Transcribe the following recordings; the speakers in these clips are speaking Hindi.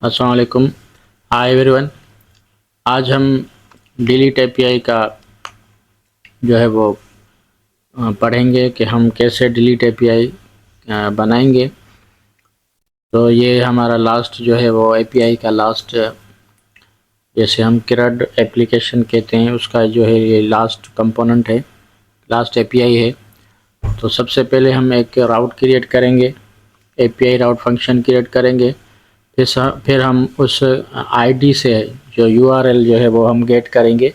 अस्सलाम वालेकुम। Hi everyone. आज हम डिलीट एपीआई का जो है वो पढ़ेंगे कि हम कैसे डिलीट एपीआई बनाएंगे। तो ये हमारा लास्ट जो है वो एपीआई का लास्ट, जैसे हम CRUD एप्लीकेशन कहते हैं, उसका जो है ये लास्ट कंपोनेंट है, लास्ट एपीआई है। तो सबसे पहले हम एक राउट क्रिएट करेंगे, एपीआई राउट फंक्शन क्रिएट करेंगे। फिर हम उस आईडी से जो यूआरएल जो है वो हम गेट करेंगे।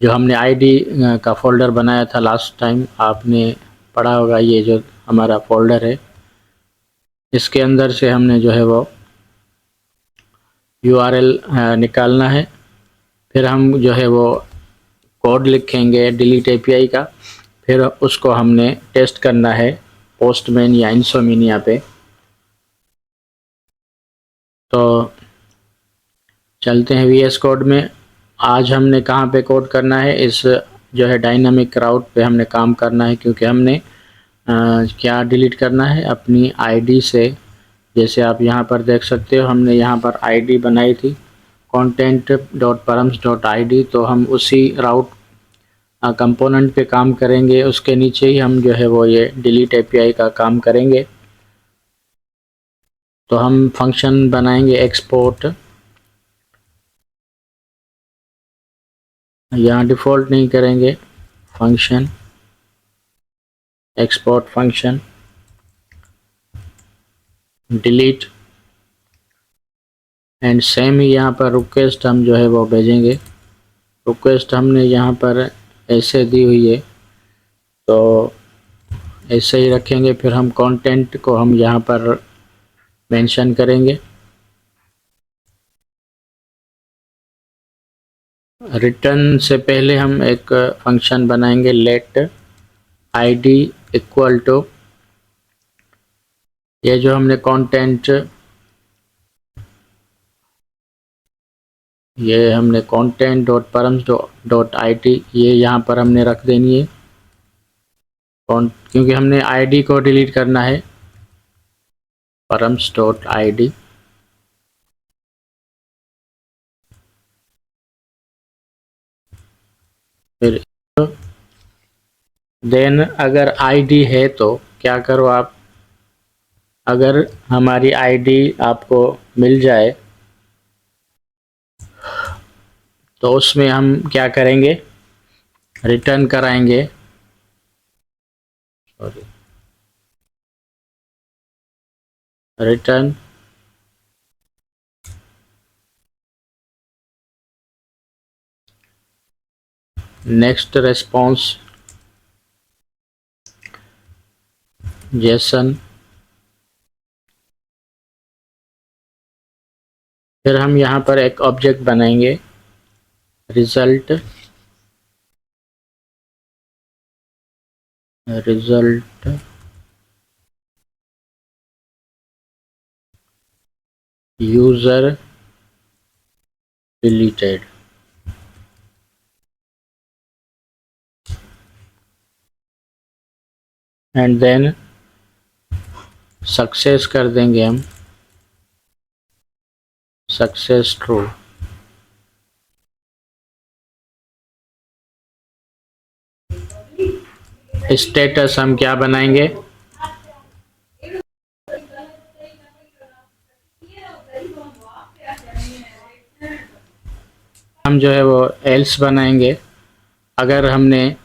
जो हमने आईडी का फ़ोल्डर बनाया था लास्ट टाइम, आपने पढ़ा होगा, ये जो हमारा फ़ोल्डर है, इसके अंदर से हमने जो है वो यूआरएल निकालना है। फिर हम जो है वो कोड लिखेंगे डिलीट एपीआई का। फिर उसको हमने टेस्ट करना है पोस्टमैन या इंसोमिनिया पे। तो चलते हैं वीएस कोड में। आज हमने कहाँ पे कोड करना है, इस जो है डायनामिक राउट पे हमने काम करना है, क्योंकि हमने क्या डिलीट करना है अपनी आईडी से। जैसे आप यहाँ पर देख सकते हो, हमने यहाँ पर आईडी बनाई थी content.params.id। तो हम उसी राउट कंपोनेंट पे काम करेंगे, उसके नीचे ही हम जो है वो ये डिलीट एपीआई का काम करेंगे। तो हम फंक्शन बनाएंगे एक्सपोर्ट। यहाँ डिफ़ॉल्ट नहीं करेंगे, function export function delete, and same ही यहाँ पर रिक्वेस्ट हम जो है वो भेजेंगे। रिक्वेस्ट हमने यहाँ पर ऐसे दी हुई है, तो ऐसे ही रखेंगे। फिर हम कंटेंट को हम यहाँ पर मेंशन करेंगे। रिटर्न से पहले हम एक फंक्शन बनाएंगे, लेट आईडी इक्वल टू, ये जो हमने कंटेंट, ये हमने content dot params dot I T, ये यहाँ पर हमने रख देनी है, क्योंकि हमने आईडी को डिलीट करना है, परम्स डॉट आई डी। फिर देन अगर आईडी है तो क्या करो आप, अगर हमारी आईडी आपको मिल जाए तो उसमें हम क्या करेंगे, रिटर्न कराएंगे, sorry, return next response JSON. फिर हम यहाँ पर एक ऑब्जेक्ट बनाएंगे, result, result user deleted, and then success कर देंगे हम, सक्सेस ट्रू। स्टेटस हम क्या बनाएंगे, हम जो है वो एल्स बनाएंगे। अगर हमने,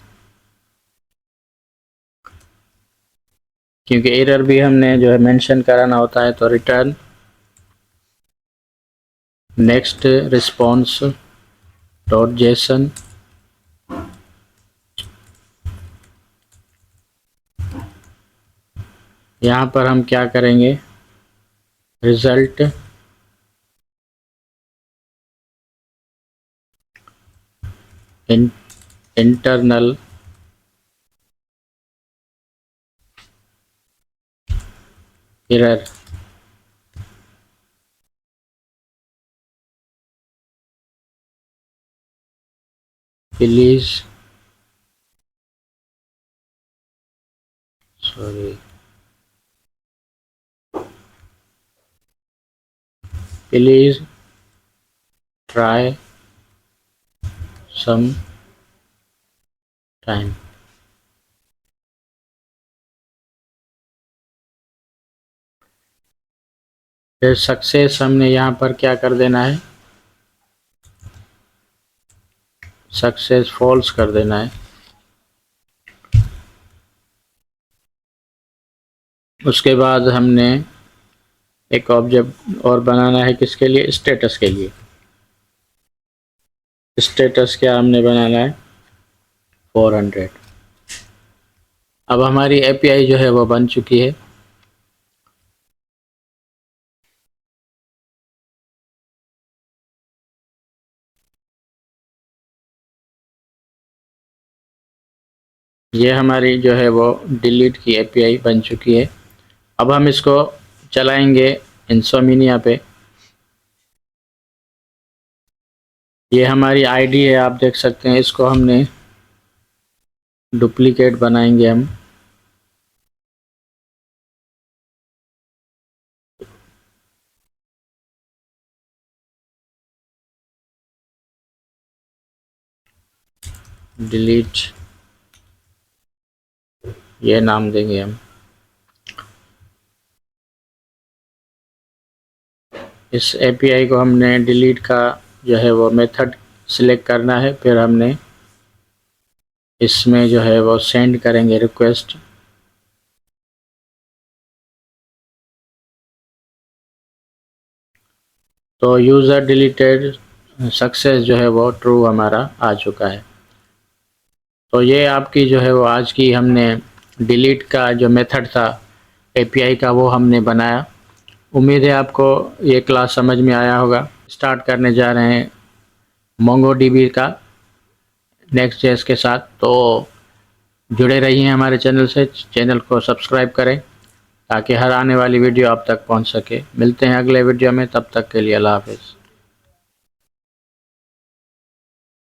क्योंकि एरर भी हमने जो है मेंशन कराना होता है, तो return next response dot JSON. यहाँ पर हम क्या करेंगे, result internal error, please, sorry, please try some time. फिर सक्सेस हमने यहाँ पर क्या कर देना है, सक्सेस फॉल्स कर देना है। उसके बाद हमने एक ऑब्जेक्ट और बनाना है, किसके लिए, स्टेटस के लिए। स्टेटस क्या हमने बनाना है, 400। अब हमारी एपीआई जो है वो बन चुकी है। ये हमारी जो है वो डिलीट की एपीआई बन चुकी है। अब हम इसको चलाएंगे इंसोमिनिया पे। ये हमारी आईडी है, आप देख सकते हैं। इसको हमने डुप्लीकेट बनाएंगे हम। डिलीट, ये नाम देंगे हम। इस एपीआई को हमने डिलीट का जो है वो मेथड सिलेक्ट करना है, फिर हमने इसमें जो है वो सेंड करेंगे रिक्वेस्ट। तो यूज़र डिलीटेड सक्सेस जो है वो ट्रू हमारा आ चुका है। तो ये आपकी जो है वो आज की हमने डिलीट का जो मेथड था एपीआई का, वो हमने बनाया। उम्मीद है आपको ये क्लास समझ में आया होगा। स्टार्ट करने जा रहे हैं मोंगोडीबी का नेक्स्ट.जेएस के साथ। तो जुड़े रहिए हमारे चैनल से, चैनल को सब्सक्राइब करें ताकि हर आने वाली वीडियो आप तक पहुंच सके। मिलते हैं अगले वीडियो में, तब तक के लिए अल्लाह हाफ़िज़।